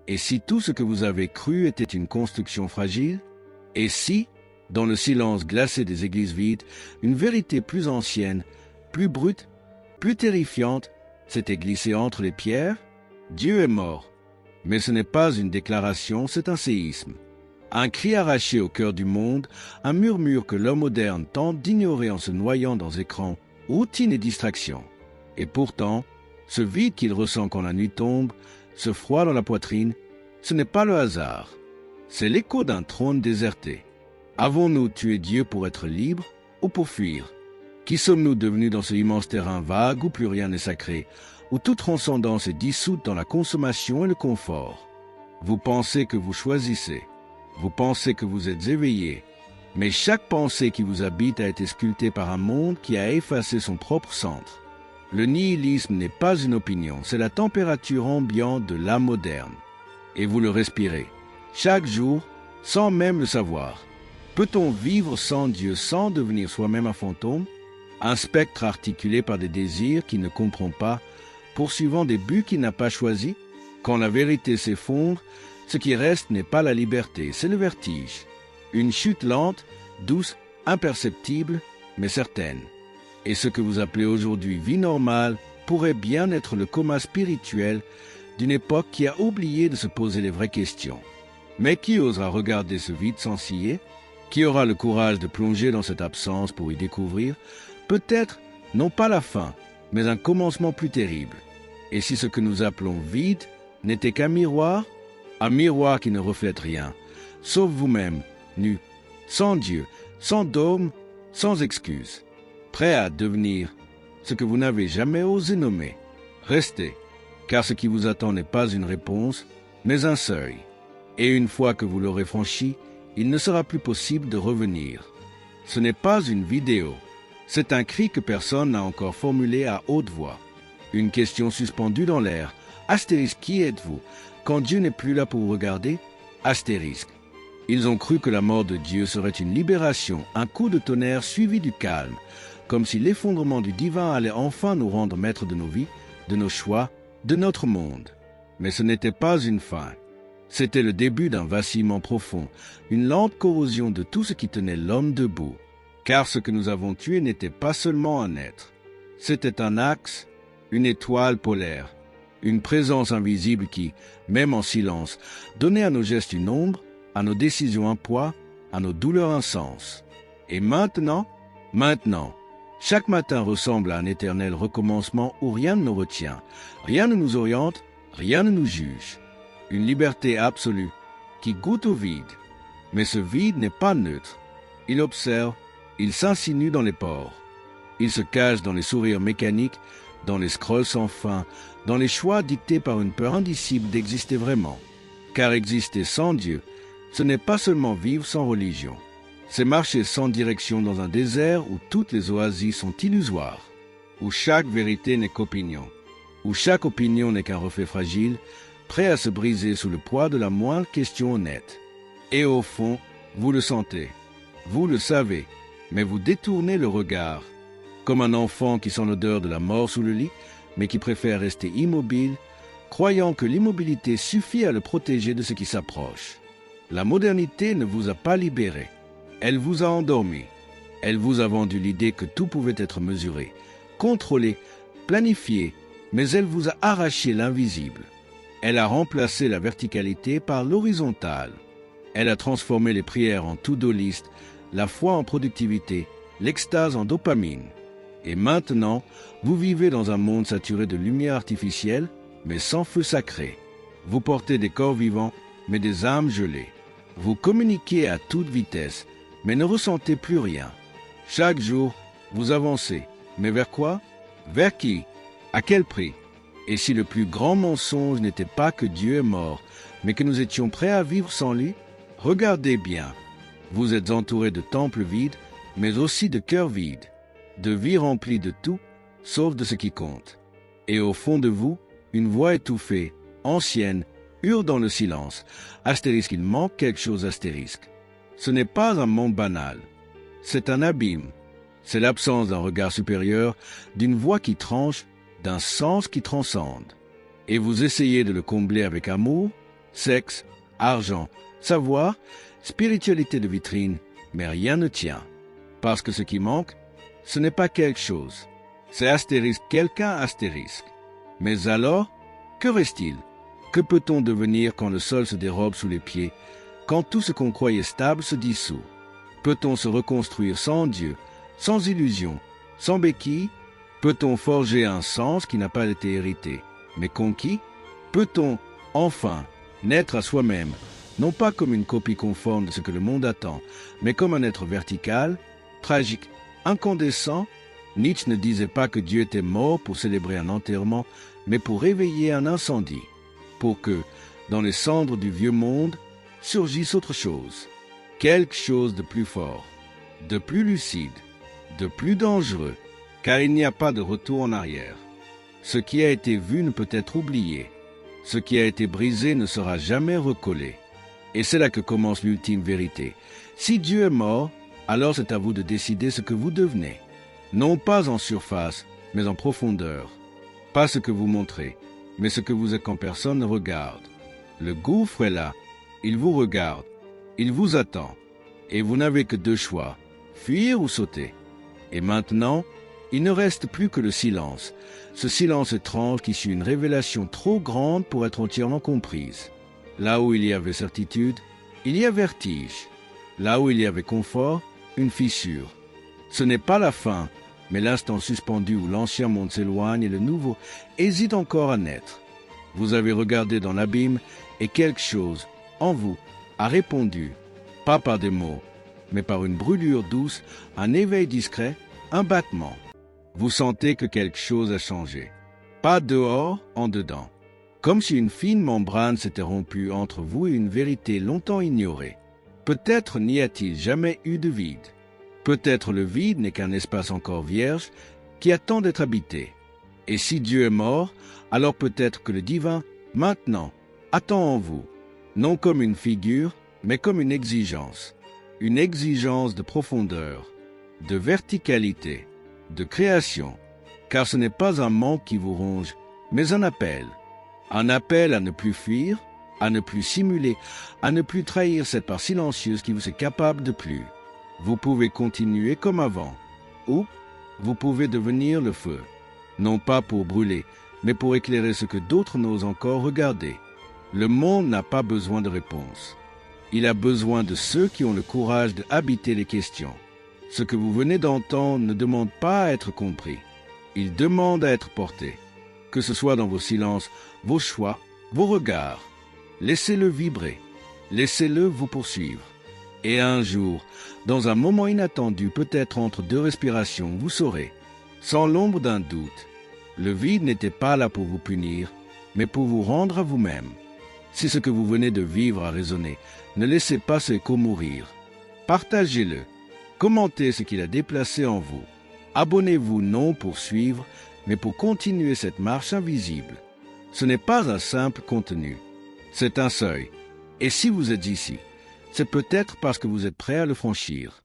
Et si tout ce que vous avez cru était une construction fragile? Et si, dans le silence glacé des églises vides, une vérité plus ancienne, plus brute, plus terrifiante, s'était glissée entre les pierres? Dieu est mort. Mais ce n'est pas une déclaration, c'est un séisme. Un cri arraché au cœur du monde, un murmure que l'homme moderne tente d'ignorer en se noyant dans écrans, routine et distraction. Et pourtant, ce vide qu'il ressent quand la nuit tombe, ce froid dans la poitrine, ce n'est pas le hasard. C'est l'écho d'un trône déserté. Avons-nous tué Dieu pour être libres ou pour fuir? Qui sommes-nous devenus dans ce immense terrain vague où plus rien n'est sacré, où toute transcendance est dissoute dans la consommation et le confort? Vous pensez que vous choisissez. Vous pensez que vous êtes éveillé. Mais chaque pensée qui vous habite a été sculptée par un monde qui a effacé son propre centre. Le nihilisme n'est pas une opinion, c'est la température ambiante de l'âme moderne. Et vous le respirez, chaque jour, sans même le savoir. Peut-on vivre sans Dieu, sans devenir soi-même un fantôme? Un spectre articulé par des désirs qu'il ne comprend pas, poursuivant des buts qu'il n'a pas choisis? Quand la vérité s'effondre, ce qui reste n'est pas la liberté, c'est le vertige. Une chute lente, douce, imperceptible, mais certaine. Et ce que vous appelez aujourd'hui vie normale pourrait bien être le coma spirituel d'une époque qui a oublié de se poser les vraies questions. Mais qui osera regarder ce vide sans ciller? Qui aura le courage de plonger dans cette absence pour y découvrir, peut-être, non pas la fin, mais un commencement plus terrible? Et si ce que nous appelons vide n'était qu'un miroir qui ne reflète rien, sauf vous-même, nu, sans Dieu, sans dôme, sans excuse, prêt à devenir ce que vous n'avez jamais osé nommer? Restez, car ce qui vous attend n'est pas une réponse, mais un seuil. Et une fois que vous l'aurez franchi, il ne sera plus possible de revenir. Ce n'est pas une vidéo, c'est un cri que personne n'a encore formulé à haute voix. Une question suspendue dans l'air. Astérisque, qui êtes-vous? Quand Dieu n'est plus là pour vous regarder? Astérisque. Ils ont cru que la mort de Dieu serait une libération, un coup de tonnerre suivi du calme, comme si l'effondrement du divin allait enfin nous rendre maîtres de nos vies, de nos choix, de notre monde. Mais ce n'était pas une fin. C'était le début d'un vacillement profond, une lente corrosion de tout ce qui tenait l'homme debout. Car ce que nous avons tué n'était pas seulement un être. C'était un axe, une étoile polaire, une présence invisible qui, même en silence, donnait à nos gestes une ombre, à nos décisions un poids, à nos douleurs un sens. Et maintenant, chaque matin ressemble à un éternel recommencement où rien ne nous retient, rien ne nous oriente, rien ne nous juge. Une liberté absolue qui goûte au vide. Mais ce vide n'est pas neutre. Il observe, il s'insinue dans les pores. Il se cache dans les sourires mécaniques, dans les scrolls sans fin, dans les choix dictés par une peur indicible d'exister vraiment. Car exister sans Dieu, ce n'est pas seulement vivre sans religion. C'est marcher sans direction dans un désert où toutes les oasis sont illusoires, où chaque vérité n'est qu'opinion, où chaque opinion n'est qu'un reflet fragile, prêt à se briser sous le poids de la moindre question honnête. Et au fond, vous le sentez, vous le savez, mais vous détournez le regard, comme un enfant qui sent l'odeur de la mort sous le lit, mais qui préfère rester immobile, croyant que l'immobilité suffit à le protéger de ce qui s'approche. La modernité ne vous a pas libéré, elle vous a endormi. Elle vous a vendu l'idée que tout pouvait être mesuré, contrôlé, planifié, mais elle vous a arraché l'invisible. Elle a remplacé la verticalité par l'horizontale. Elle a transformé les prières en to-do list, la foi en productivité, l'extase en dopamine. Et maintenant, vous vivez dans un monde saturé de lumière artificielle, mais sans feu sacré. Vous portez des corps vivants, mais des âmes gelées. Vous communiquez à toute vitesse, mais ne ressentez plus rien. Chaque jour, vous avancez. Mais vers quoi? Vers qui? À quel prix? Et si le plus grand mensonge n'était pas que Dieu est mort, mais que nous étions prêts à vivre sans lui? Regardez bien. Vous êtes entourés de temples vides, mais aussi de cœurs vides, de vies remplies de tout, sauf de ce qui compte. Et au fond de vous, une voix étouffée, ancienne, hurle dans le silence. Astérisque, il manque quelque chose, astérisque. Ce n'est pas un monde banal. C'est un abîme. C'est l'absence d'un regard supérieur, d'une voix qui tranche, d'un sens qui transcende. Et vous essayez de le combler avec amour, sexe, argent, savoir, spiritualité de vitrine, mais rien ne tient. Parce que ce qui manque, ce n'est pas quelque chose. C'est astérisque quelqu'un astérisque. Mais alors, que reste-t-il? Que peut-on devenir quand le sol se dérobe sous les pieds, quand tout ce qu'on croyait stable se dissout? Peut-on se reconstruire sans Dieu, sans illusion, sans béquille? Peut-on forger un sens qui n'a pas été hérité, mais conquis? Peut-on, enfin, naître à soi-même, non pas comme une copie conforme de ce que le monde attend, mais comme un être vertical, tragique, incandescent? Nietzsche ne disait pas que Dieu était mort pour célébrer un enterrement, mais pour réveiller un incendie, pour que, dans les cendres du vieux monde, surgisse autre chose, quelque chose de plus fort, de plus lucide, de plus dangereux, car il n'y a pas de retour en arrière. Ce qui a été vu ne peut être oublié, ce qui a été brisé ne sera jamais recollé. Et c'est là que commence l'ultime vérité. Si Dieu est mort, alors c'est à vous de décider ce que vous devenez. Non pas en surface, mais en profondeur. Pas ce que vous montrez, mais ce que vous êtes quand personne ne regarde. Le gouffre est là, il vous regarde, il vous attend. Et vous n'avez que deux choix, fuir ou sauter. Et maintenant, il ne reste plus que le silence, ce silence étrange qui suit une révélation trop grande pour être entièrement comprise. Là où il y avait certitude, il y a vertige. Là où il y avait confort, une fissure. Ce n'est pas la fin, mais l'instant suspendu où l'ancien monde s'éloigne et le nouveau hésite encore à naître. Vous avez regardé dans l'abîme et quelque chose, en vous, a répondu, pas par des mots, mais par une brûlure douce, un éveil discret, un battement. Vous sentez que quelque chose a changé. Pas dehors, en dedans. Comme si une fine membrane s'était rompue entre vous et une vérité longtemps ignorée. Peut-être n'y a-t-il jamais eu de vide. Peut-être le vide n'est qu'un espace encore vierge qui attend d'être habité. Et si Dieu est mort, alors peut-être que le divin, maintenant, attend en vous, non comme une figure, mais comme une exigence de profondeur, de verticalité, de création, car ce n'est pas un manque qui vous ronge, mais un appel à ne plus fuir, à ne plus simuler, à ne plus trahir cette part silencieuse qui vous est capable de plus. Vous pouvez continuer comme avant, ou vous pouvez devenir le feu, non pas pour brûler, mais pour éclairer ce que d'autres n'osent encore regarder. Le monde n'a pas besoin de réponses. Il a besoin de ceux qui ont le courage de habiter les questions. Ce que vous venez d'entendre ne demande pas à être compris. Il demande à être porté. Que ce soit dans vos silences, vos choix, vos regards. Laissez-le vibrer. Laissez-le vous poursuivre. Et un jour, dans un moment inattendu, peut-être entre deux respirations, vous saurez, sans l'ombre d'un doute, le vide n'était pas là pour vous punir, mais pour vous rendre à vous-même. Si ce que vous venez de vivre a résonné, ne laissez pas ce écho mourir. Partagez-le. Commentez ce qu'il a déplacé en vous. Abonnez-vous non pour suivre, mais pour continuer cette marche invisible. Ce n'est pas un simple contenu. C'est un seuil. Et si vous êtes ici, c'est peut-être parce que vous êtes prêt à le franchir.